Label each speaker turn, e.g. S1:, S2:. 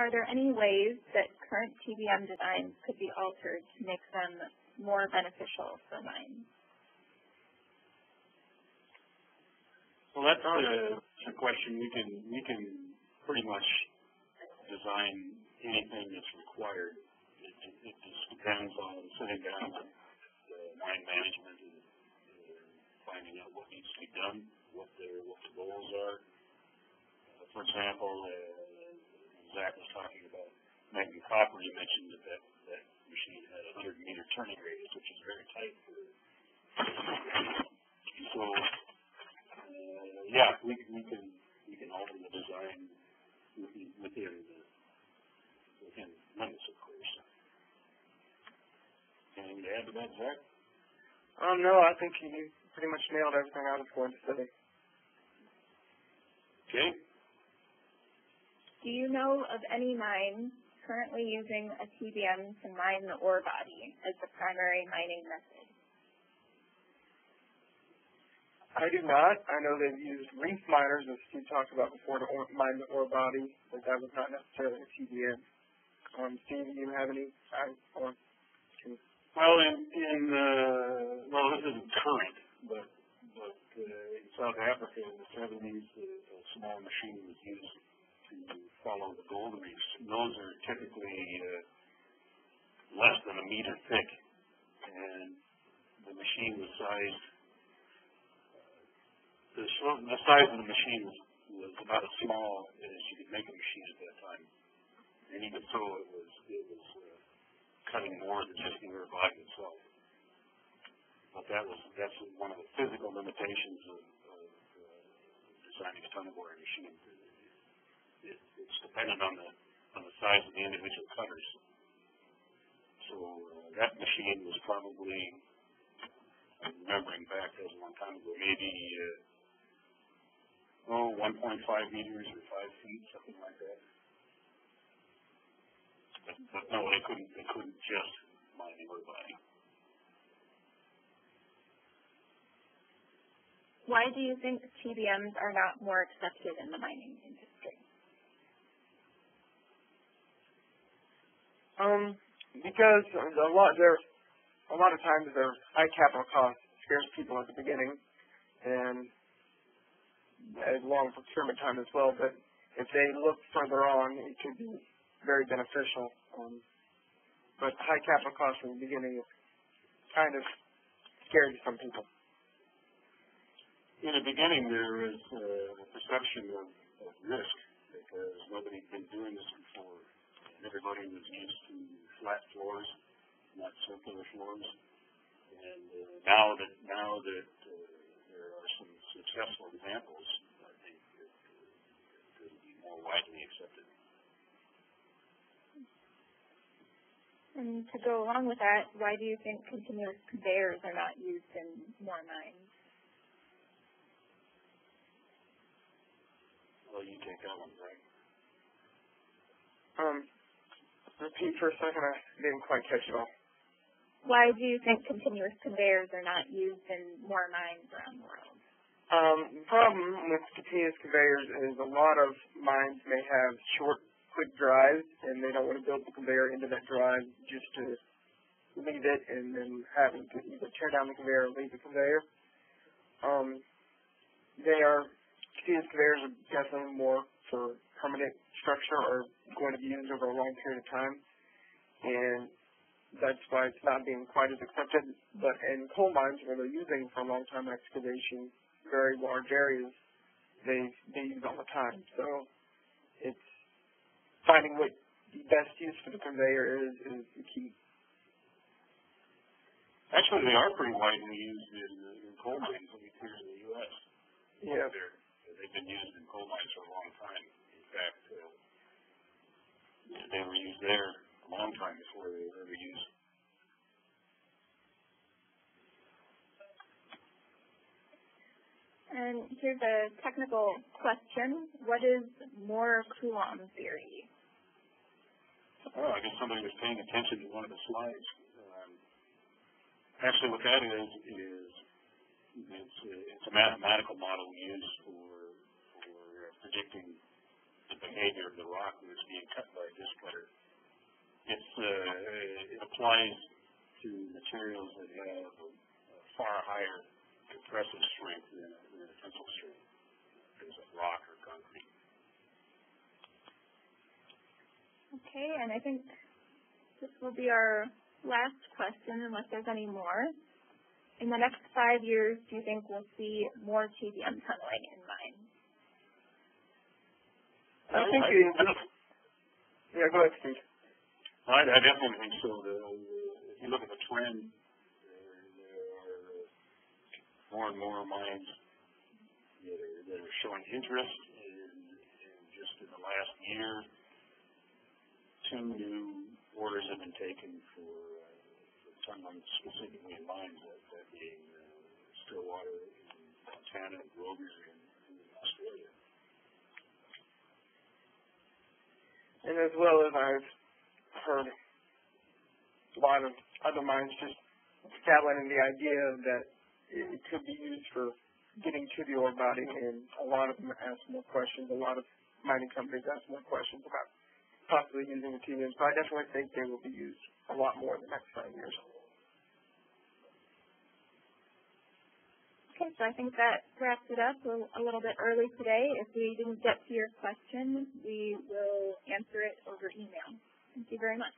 S1: Are there any ways that current TBM designs could be altered to make them more beneficial for mines?
S2: Well, that's a question. We can pretty much design anything that's required. It just depends on sitting down with mine management and finding out what needs to be done, what the goals are. For example, Zach was talking about magnesium copper. You mentioned that machine had a 100-meter turning radius, which is very tight. So, yeah, we can alter the design within limits, of course. Anything to add to that, Zach?
S3: No, I think you pretty much nailed everything I was going to say.
S2: Okay.
S1: Do you know of any mines currently using a TBM to mine the ore body as the primary mining method?
S3: I do not. I know they've used reef miners, as Steve talked about before, to mine the ore body, but that was not necessarily a TBM. Steve, do you have any?
S2: Well, well, this isn't current, but in South Africa in the 70s, a small machine was used to follow the gold reefs. And those are typically less than a meter thick, and the machine was sized. The size of the machine was about as small as you could make a machine at that time, and even so, it was cutting more than just the ore body itself. But that's one of the physical limitations of designing a ton of ore machine. It's dependent on the size of the individual cutters. So that machine was probably, I'm remembering back, that was a long time ago, maybe 1.5 meters or 5 feet, something like that. But no, they couldn't just mine the ore body.
S1: Why do you think TBMs are not more accepted in the mining industry?
S3: Because a lot of times their high capital cost scares people at the beginning, and as long procurement time as well. But if they look further on, it could be very beneficial. But high capital cost from the beginning is kind of scary to some people.
S2: In the beginning, there was a perception of risk because nobody had been doing this before. And everybody was used to flat floors, not circular floors. And now that there are some successful examples, I think it will be more widely accepted.
S1: And to go along with that, why do you think continuous conveyors are not used in more mines?
S2: Well, you take that one, Greg.
S3: Repeat for a second. I didn't quite catch it all.
S1: Why do you think continuous conveyors are not used in more mines around the world?
S3: The problem with continuous conveyors is a lot of mines may have short, quick drives, and they don't want to build the conveyor into that drive just to leave it and then having to either tear down the conveyor or leave the conveyor. Continuous conveyors are definitely more for permanent structure or going to be used over a long period of time, and that's why it's not being quite as accepted. But in coal mines, where they're using for a long time excavation, very large areas, they use all the time. So it's finding what the best use for the conveyor is the key.
S2: Actually, they are pretty widely used in coal mines, at least here in the U.S.
S3: Yeah.
S2: They've been used in coal mines for a long time. In fact, they were used there a long time before they were ever used.
S1: And here's a technical question. What is Moore Coulomb theory?
S2: Oh, I guess somebody was paying attention to one of the slides. Actually, what that is it's a mathematical model used for predicting the behavior of the rock when it's being cut by a disc cutter. It applies to materials that have a far higher compressive strength than a tensile strength, things like rock or concrete.
S1: Okay, and I think this will be our last question, unless there's any more. In the next 5 years, do you think we'll see more TBM tunneling in mines?
S3: I think yeah, go ahead, Steve.
S2: I definitely think so. If you look at the trend, there are more and more mines that are showing interest, and just in the last year, 2 new orders have been taken for tunneling specifically in mines, that being Stillwater in Montana, Rovers in Australia.
S3: And as well as I've heard a lot of other mines just dabbling in the idea that it could be used for getting to the ore body, and a lot of them ask more questions. A lot of mining companies ask more questions about possibly using the TBMs. So I definitely think they will be used a lot more in the next 5 years.
S1: Okay, so I think that wraps it up. We're a little bit early today. If we didn't get to your question, we will answer it over email. Thank you very much.